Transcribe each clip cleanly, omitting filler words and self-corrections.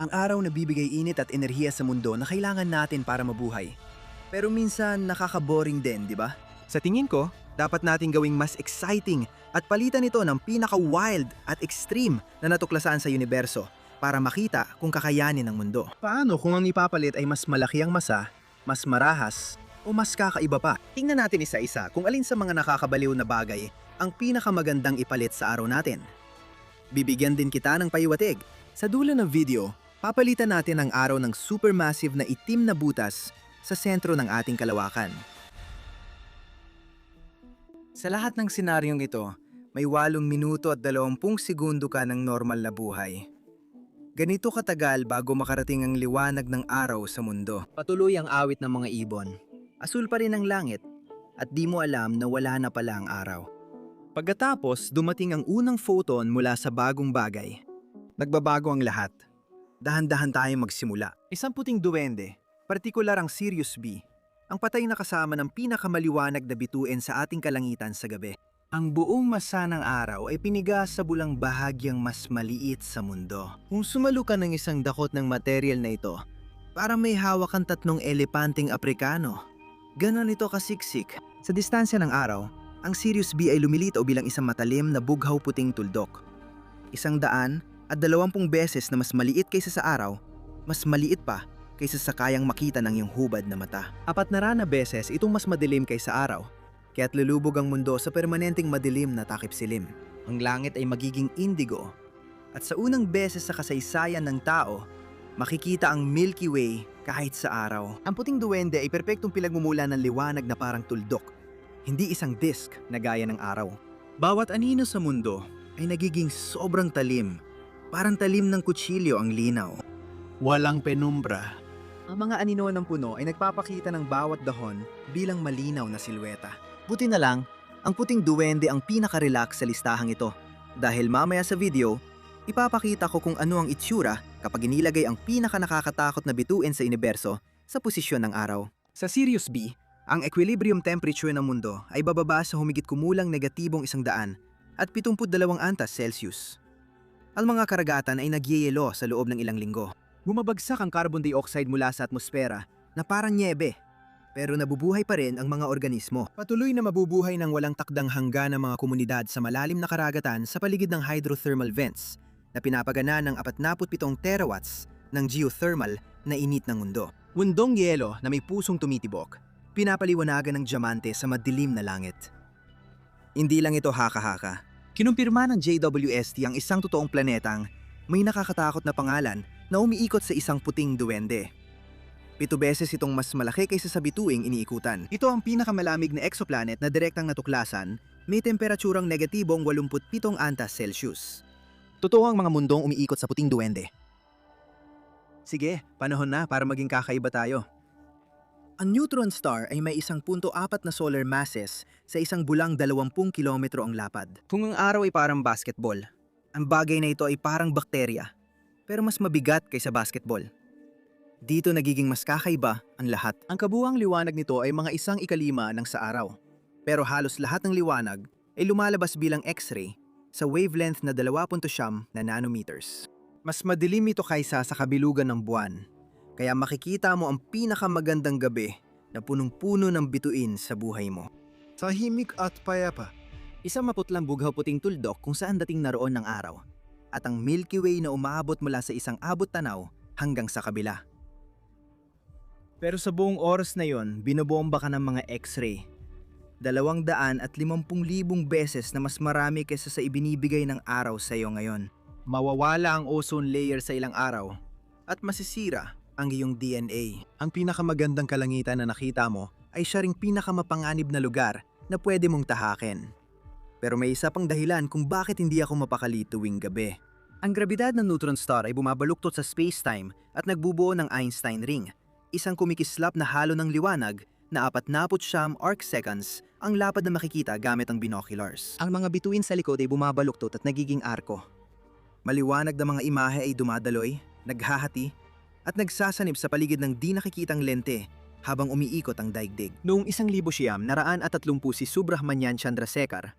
Ang araw nagbibigay init at enerhiya sa mundo na kailangan natin para mabuhay. Pero minsan nakaka-boring din, di ba? Sa tingin ko, dapat nating gawing mas exciting at palitan ito ng pinaka-wild at extreme na natuklasan sa universo para makita kung kakayanin ng mundo. Paano kung ang ipapalit ay mas malaki ang masa, mas marahas, o mas kakaiba pa? Tingnan natin isa-isa kung alin sa mga nakakabaliw na bagay ang pinakamagandang ipalit sa araw natin. Bibigyan din kita ng paiwatig. Sa dulo ng video, papalitan natin ang araw ng supermassive na itim na butas sa sentro ng ating kalawakan. Sa lahat ng senaryong ito, may 8 minuto at 20 segundo ka ng normal na buhay. Ganito katagal bago makarating ang liwanag ng araw sa mundo. Patuloy ang awit ng mga ibon. Asul pa rin ang langit at di mo alam na wala na pala ang araw. Pagkatapos, dumating ang unang photon mula sa bagong bagay. Nagbabago ang lahat. Dahan-dahan tayong magsimula. Isang puting duwende, partikular ang Sirius B, ang patay na kasama ng pinakamaliwanag na bituin sa ating kalangitan sa gabi. Ang buong masa ng araw ay pinigas sa bulang bahagyang mas maliit sa mundo. Kung sumalo ka ng isang dakot ng material na ito, para may hawak ang 3 elepanteng Aprikano. Ganon ito kasiksik. Sa distansya ng araw, ang Sirius B ay lumilitaw bilang isang matalim na bughaw puting tuldok. 100 at 20 beses na mas maliit kaysa sa araw, mas maliit pa kaysa sa kayang makita ng iyong hubad na mata. 400 na beses itong mas madilim kaysa araw, kaya't lulubog ang mundo sa permanenteng madilim na takip-silim. Ang langit ay magiging indigo, at sa unang beses sa kasaysayan ng tao, makikita ang Milky Way kahit sa araw. Ang puting duwende ay perpektong pinagmumula ng liwanag na parang tuldok, hindi isang disk na gaya ng araw. Bawat anino sa mundo ay nagiging sobrang talim. Parang talim ng kutsilyo ang linaw. Walang penumbra. Ang mga anino ng puno ay nagpapakita ng bawat dahon bilang malinaw na silweta. Buti na lang, ang puting duwende ang pinaka-relax sa listahang ito. Dahil mamaya sa video, ipapakita ko kung ano ang itsura kapag inilagay ang pinaka-nakakatakot na bituin sa universo sa posisyon ng araw. Sa Sirius B, ang equilibrium temperature ng mundo ay bababa sa humigit kumulang negatibong 100 at 72 antas Celsius. Ang mga karagatan ay nagyeyelo sa loob ng ilang linggo. Bumabagsak ang carbon dioxide mula sa atmosfera na parang nyebe, pero nabubuhay pa rin ang mga organismo. Patuloy na mabubuhay ng walang takdang hanggan ng mga komunidad sa malalim na karagatan sa paligid ng hydrothermal vents na pinapagana ng 47 terawatts ng geothermal na init ng mundo. Mundong yelo na may pusong tumitibok, pinapaliwanagan ng diamante sa madilim na langit. Hindi lang ito haka-haka. Kinumpirma ng JWST ang isang totoong planetang may nakakatakot na pangalan na umiikot sa isang puting duwende. 7 beses itong mas malaki kaysa sa bituing iniikutan. Ito ang pinakamalamig na exoplanet na direktang natuklasan, may temperaturang negatibong 87 antas Celsius. Totoo ang mga mundong umiikot sa puting duwende. Sige, panahon na para maging kakaiba tayo. Ang neutron star ay may 1.4 na solar masses sa isang bulang 20 kilometro ang lapad. Kung ang araw ay parang basketball, ang bagay na ito ay parang bakterya, pero mas mabigat kaysa basketball. Dito nagiging mas kakaiba ang lahat. Ang kabuuang liwanag nito ay mga 1/5 ng sa araw, pero halos lahat ng liwanag ay lumalabas bilang X-ray sa wavelength na 29 na nanometers. Mas madilim ito kaysa sa kabilugan ng buwan. Kaya makikita mo ang pinakamagandang gabi na punong-puno ng bituin sa buhay mo. Tahimik at payapa. Isang maputlang bughaw puting tuldok kung saan dating naroon ng araw. At ang Milky Way na umaabot mula sa isang abot tanaw hanggang sa kabila. Pero sa buong oras na yon, binobomba ka ng mga X-ray. 250,000 beses na mas marami kaysa sa ibinibigay ng araw sa iyo ngayon. Mawawala ang ozone layer sa ilang araw at masisira ang iyong DNA. Ang pinakamagandang kalangitan na nakita mo ay siya ring pinakamapanganib na lugar na pwede mong tahakin. Pero may isa pang dahilan kung bakit hindi ako mapakali tuwing gabi. Ang grabidad ng neutron star ay bumabaluktot sa space-time at nagbubuo ng Einstein ring, isang kumikislap na halo ng liwanag na 49 arc seconds ang lapad na makikita gamit ang binoculars. Ang mga bituin sa likod ay bumabaluktot at nagiging arko. Maliwanag na mga imahe ay dumadaloy, naghahati, at nagsasanib sa paligid ng di nakikitang lente habang umiikot ang daigdig. Noong 1930 si Subrahmanyan Chandrasekhar,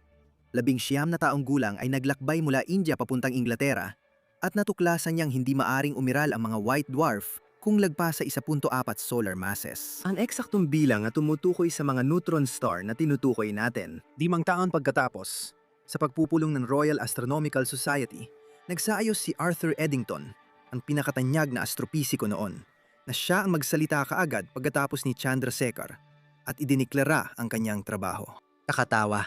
19 na taong gulang ay naglakbay mula India papuntang Inglaterra At natuklasan niyang hindi maaring umiral ang mga white dwarf kung lagpas sa 1.4 solar masses. Ang eksaktong bilang at tumutukoy sa mga neutron star na tinutukoy natin. 5 taon pagkatapos, sa pagpupulong ng Royal Astronomical Society, nagsaayos si Arthur Eddington, ang pinakatanyag na astropisiko noon, na siya ang magsalita kaagad pagkatapos ni Chandrasekhar at idiniklara ang kanyang trabaho. Nakatawa.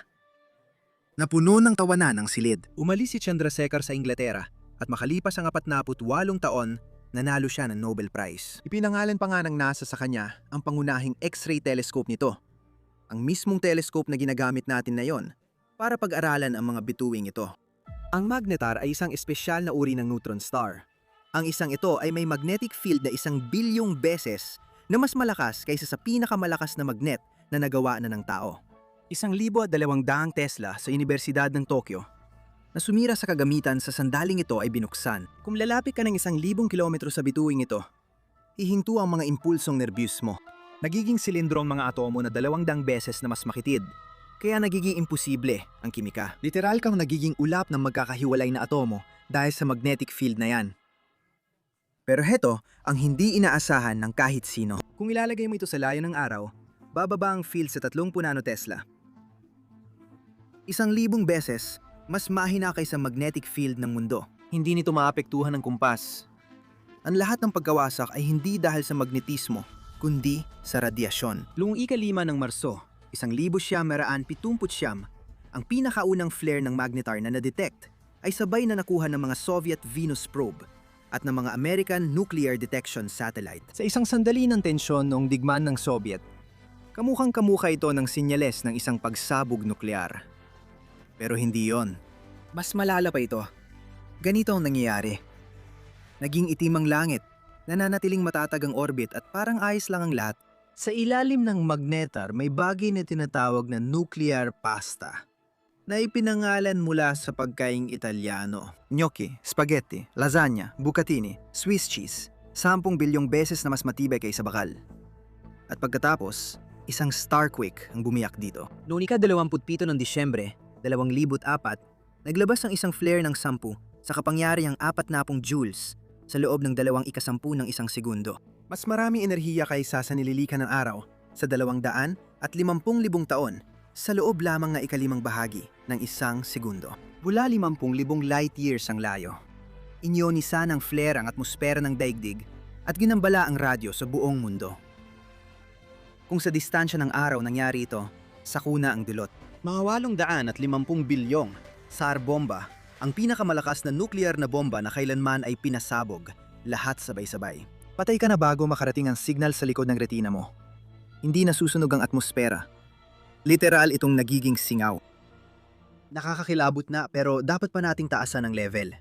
Napuno ng tawanan ang silid. Umalis si Chandrasekhar sa Inglaterra at makalipas ang 48 taon, nanalo siya ng Nobel Prize. Ipinangalan pa nga ng NASA sa kanya ang pangunahing X-ray telescope nito. Ang mismong telescope na ginagamit natin ngayon para pag-aralan ang mga bituing ito. Ang magnetar ay isang espesyal na uri ng neutron star. Ang isang ito ay may magnetic field na 1 bilyong beses na mas malakas kaysa sa pinakamalakas na magnet na nagawa na ng tao. 1,200 Tesla sa Universidad ng Tokyo na sumira sa kagamitan sa sandaling ito ay binuksan. Kung lalapit ka ng 1,000 kilometro sa bituing ito, hihinto ang mga impulsong nerbiyos mo. Nagiging silindro ang mga atomo na 200 beses na mas makitid, kaya nagiging imposible ang kimika. Literal kang nagiging ulap ng magkakahiwalay na atomo dahil sa magnetic field na yan. Pero heto ang hindi inaasahan ng kahit sino. Kung ilalagay mo ito sa layo ng araw, bababa ang field sa 30 nanotesla. 1,000 beses mas mahina kaysa magnetic field ng mundo. Hindi nito maapektuhan ng kumpas. Ang lahat ng pagkawasak ay hindi dahil sa magnetismo, kundi sa radyasyon. Noong ika-5 ng Marso, 1979, ang pinakaunang flare ng magnetar na na-detect ay sabay na nakuha ng mga Soviet Venus probe at ng mga American Nuclear Detection Satellite. Sa isang sandali ng tensyon noong digmaan ng Soviet, kamukhang-kamukha ito ng sinyales ng isang pagsabog nuklear. Pero hindi yon. Mas malala pa ito. Ganito ang nangyayari. Naging itim ang langit, nananatiling matatag ang orbit at parang ayos lang ang lahat. Sa ilalim ng magnetar may bagay na tinatawag na nuclear pasta na ipinangalan mula sa pagkaing Italyano. Gnocchi, spaghetti, lasagna, bucatini, Swiss cheese, 10 bilyong beses na mas matibay kaysa bakal. At pagkatapos, isang starquake ang bumiyak dito. Noong ika-27 ng Disyembre, 2004, naglabas ang isang flare ng 10 sa kapangyarihang 40 joules sa loob ng 2/10 ng isang segundo. Mas maraming enerhiya kaysa sa nililikan ng araw sa 250,000 taon sa loob lamang na ika-5 bahagi ng isang segundo. Mula 50,000 light years ang layo. Inyonisa ng flare ang atmosfera ng daigdig at ginambala ang radyo sa buong mundo. Kung sa distansya ng araw nangyari ito, sakuna ang dulot. Mga 850 bilyong SAR bomba, ang pinakamalakas na nuclear na bomba na kailanman ay pinasabog, lahat sabay-sabay. Patay ka na bago makarating ang signal sa likod ng retina mo. Hindi nasusunog ang atmosfera. Literal itong nagiging singaw. Nakakakilabot na pero dapat pa nating taasan ang level.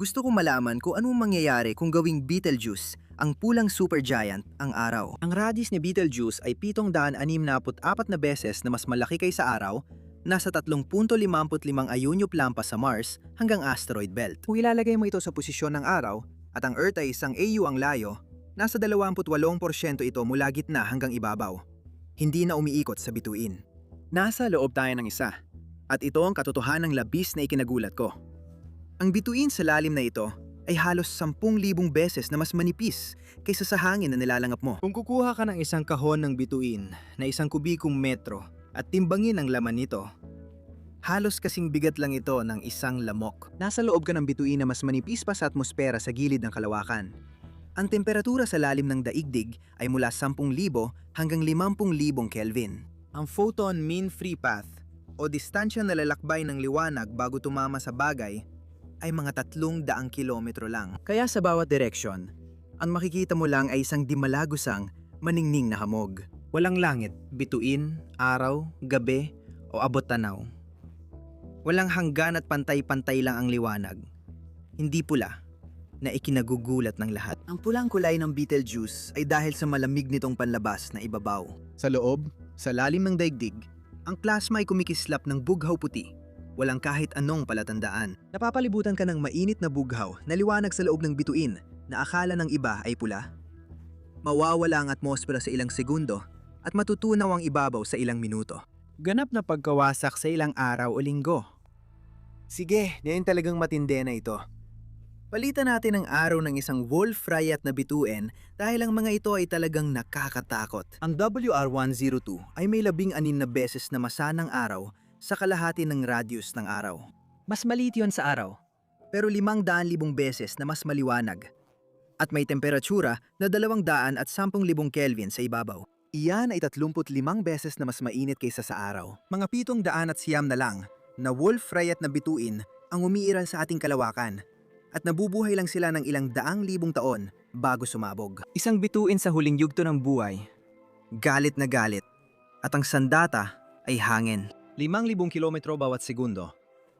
Gusto kong malaman kung anong mangyayari kung gawing Betelgeuse ang pulang supergiant ang araw. Ang radius ni Betelgeuse ay 764 na beses na mas malaki kaysa araw, nasa 3.55 Ayunyop lampas sa Mars hanggang asteroid belt. Kung ilalagay mo ito sa posisyon ng araw at ang Earth ay 1 AU ang layo, nasa 28% ito mula gitna hanggang ibabaw. Hindi na umiikot sa bituin. Nasa loob tayo ng isa, at ito ang katotohanang labis na ikinagulat ko. Ang bituin sa lalim na ito ay halos 10,000 beses na mas manipis kaysa sa hangin na nilalangap mo. Kung kukuha ka ng isang kahon ng bituin na 1 kubikong metro at timbangin ang laman nito, halos kasing bigat lang ito ng isang lamok. Nasa loob ka ng bituin na mas manipis pa sa atmosfera sa gilid ng kalawakan. Ang temperatura sa lalim ng daigdig ay mula 10,000 hanggang 50,000 Kelvin. Ang photon mean free path o distansya na lalakbay ng liwanag bago tumama sa bagay ay mga 300 kilometro lang. Kaya sa bawat direksyon, ang makikita mo lang ay isang di malagusang, maningning na hamog. Walang langit, bituin, araw, gabi, o abot tanaw. Walang hanggan at pantay-pantay lang ang liwanag. Hindi pula, na ikinagugulat ng lahat. Ang pulang kulay ng Betelgeuse ay dahil sa malamig nitong panlabas na ibabaw. Sa loob, sa lalim ng daigdig, ang plasma ay kumikislap ng bughaw puti. Walang kahit anong palatandaan. Napapalibutan ka ng mainit na bughaw na liwanag sa loob ng bituin na akala ng iba ay pula. Mawawala ang atmosfera sa ilang segundo at matutunaw ang ibabaw sa ilang minuto. Ganap na pagkawasak sa ilang araw o linggo. Sige, ngayon talagang matindi na ito. Palitan natin ang araw ng isang Wolf-Rayet na bituin dahil ang mga ito ay talagang nakakatakot. Ang WR-102 ay may 16 na beses na masa ng araw sa kalahati ng radius ng araw. Mas maliit yon sa araw, pero 500,000 beses na mas maliwanag. At may temperatura na 210 at 10,000 Kelvin sa ibabaw. Iyan ay 35 beses na mas mainit kaysa sa araw. Mga 709 na lang na Wolf-Rayet na bituin ang umiiral sa ating kalawakan. At nabubuhay lang sila ng ilang 100,000 taon bago sumabog. Isang bituin sa huling yugto ng buhay. Galit na galit. At ang sandata ay hangin. 5,000 kilometro bawat segundo.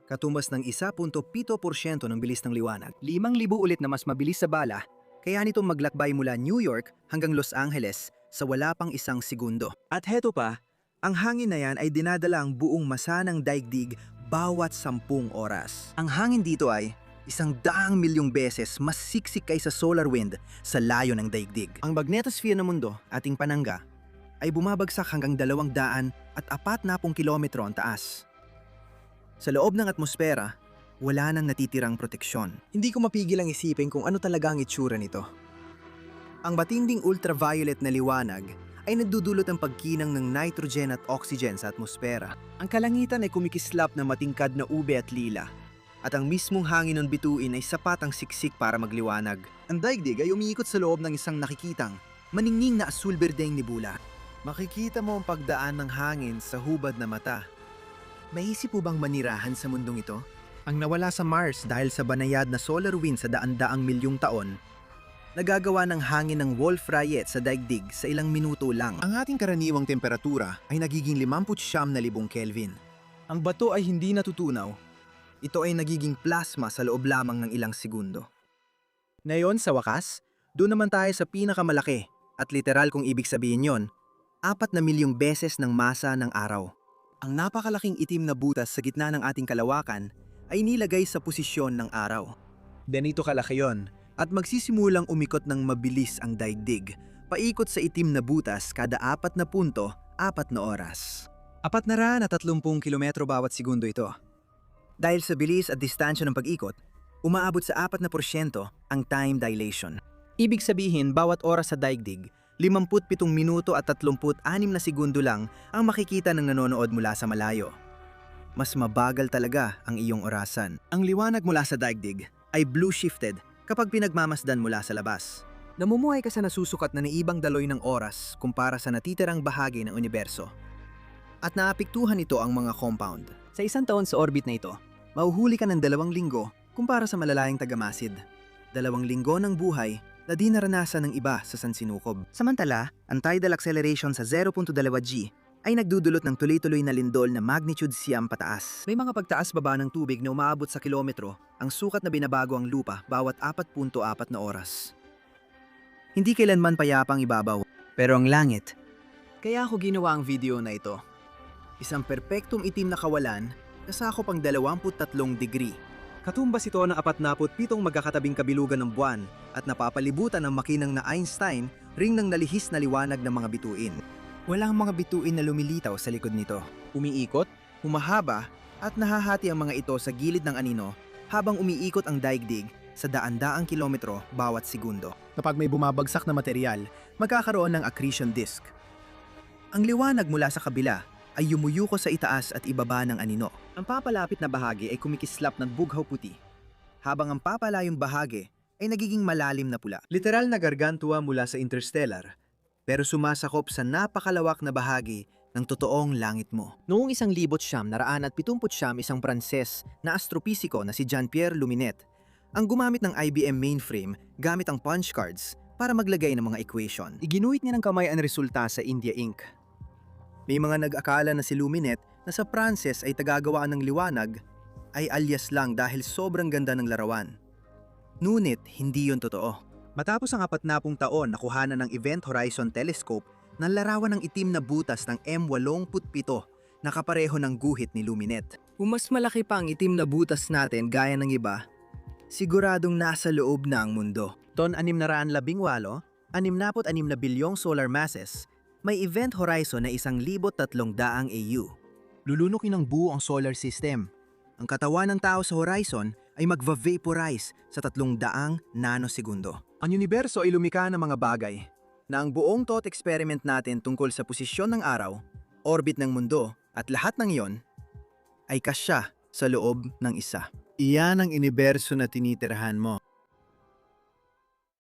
Katumbas ng 1.7% ng bilis ng liwanag. 5,000 ulit na mas mabilis sa bala, kaya nitong maglakbay mula New York hanggang Los Angeles sa wala pang 1 segundo. At heto pa, ang hangin na yan ay dinadala ang buong masa ng daigdig bawat 10 oras. Ang hangin dito ay 100,000,000 beses mas siksik kaysa solar wind sa layo ng daigdig. Ang magnetosphere ng mundo, ating panangga, ay bumabagsak hanggang 240 kilometro ang taas. Sa loob ng atmosfera, wala nang natitirang proteksyon. Hindi ko mapigil ang isipin kung ano talaga ang itsura nito. Ang matinding ultraviolet na liwanag ay nagdudulot ng pagkinang ng nitrogen at oxygen sa atmosfera. Ang kalangitan ay kumikislap na matingkad na ube at lila. At ang mismong hangin ng bituin ay sapat ang siksik para magliwanag. Ang daigdig ay umiikot sa loob ng isang nakikitang, maningning na asul-berdeng nebula. Makikita mo ang pagdaan ng hangin sa hubad na mata. May isip po bang manirahan sa mundong ito? Ang nawala sa Mars dahil sa banayad na solar wind sa daan-daang milyong taon, nagagawa ng hangin ng Wolf-Rayet sa daigdig sa ilang minuto lang. Ang ating karaniwang temperatura ay nagiging 59,000 Kelvin. Ang bato ay hindi natutunaw. Ito ay nagiging plasma sa loob lamang ng ilang segundo. Ngayon sa wakas, doon naman tayo sa pinakamalaki at literal kung ibig sabihin yon, 4,000,000 beses ng masa ng araw. Ang napakalaking itim na butas sa gitna ng ating kalawakan ay nilagay sa posisyon ng araw. Ganito kalaki yon at magsisimulang umikot ng mabilis ang daigdig, paikot sa itim na butas kada 4.4 na oras. 430 kilometro bawat segundo ito. Dahil sa bilis at distansya ng pag-ikot, umaabot sa 4% ang time dilation. Ibig sabihin, bawat oras sa daigdig, 57 minuto at 36 na segundo lang ang makikita ng nanonood mula sa malayo. Mas mabagal talaga ang iyong orasan. Ang liwanag mula sa daigdig ay blue-shifted kapag pinagmamasdan mula sa labas. Namumuhay ka sa nasusukat na naibang daloy ng oras kumpara sa natitirang bahagi ng universo. At naapektuhan ito ang mga compound. Sa 1 taon sa orbit na ito, mahuhuli ka ng 2 linggo kumpara sa malalayang tagamasid. 2 linggo ng buhay na di naranasan ng iba sa sansinukob. Samantala, ang tidal acceleration sa 0.2 G ay nagdudulot ng tuloy-tuloy na lindol na magnitude 9 pataas. May mga pagtaas-baba ng tubig na umaabot sa kilometro, ang sukat na binabago ang lupa bawat 4.4 na oras. Hindi kailanman payapang ibabaw, pero ang langit. Kaya ako ginawa ang video na ito. Isang perpektong itim na kawalan, kasakop ang 23 degree. Katumbas ito ng 47 magkakatabing kabilugan ng buwan at napapalibutan ng makinang na Einstein ring ng nalihis na liwanag ng mga bituin. Walang mga bituin na lumilitaw sa likod nito. Umiikot, humahaba at nahahati ang mga ito sa gilid ng anino habang umiikot ang daigdig sa daan-daang kilometro bawat segundo. Kapag may bumabagsak na material, magkakaroon ng accretion disk. Ang liwanag mula sa kabila ay yumuyuko sa itaas at ibaba ng anino. Ang papalapit na bahagi ay kumikislap ng bughaw puti, habang ang papalayong bahagi ay nagiging malalim na pula. Literal na gargantua mula sa interstellar, pero sumasakop sa napakalawak na bahagi ng totoong langit mo. Noong 1979, isang Pranses na astropisiko na si Jean-Pierre Luminet ang gumamit ng IBM mainframe gamit ang punch cards para maglagay ng mga equation. Iginuhit niya ng kamay ang resulta sa India Ink. May mga nag-akala na si Luminet na sa Pranses ay tagagawa ng liwanag ay alias lang dahil sobrang ganda ng larawan. Ngunit hindi yon totoo. Matapos ang 40 taon, nakuhanan ng Event Horizon Telescope ng larawan ng itim na butas ng M87 na kapareho ng guhit ni Luminet. Kung mas malaki pa ang itim na butas natin gaya ng iba, siguradong nasa loob na ang mundo. Ton 618, 66 na bilyong solar masses, may event horizon na 1,300 AU. Lulunukin ng buo ang solar system. Ang katawan ng tao sa horizon ay magva-vaporize sa 300 nanosegundo. Ang universo ay lumikha ng mga bagay. Na ang buong thought experiment natin tungkol sa posisyon ng araw, orbit ng mundo, at lahat ng iyon ay kasya sa loob ng isa. Iyan ang universo na tinitirahan mo.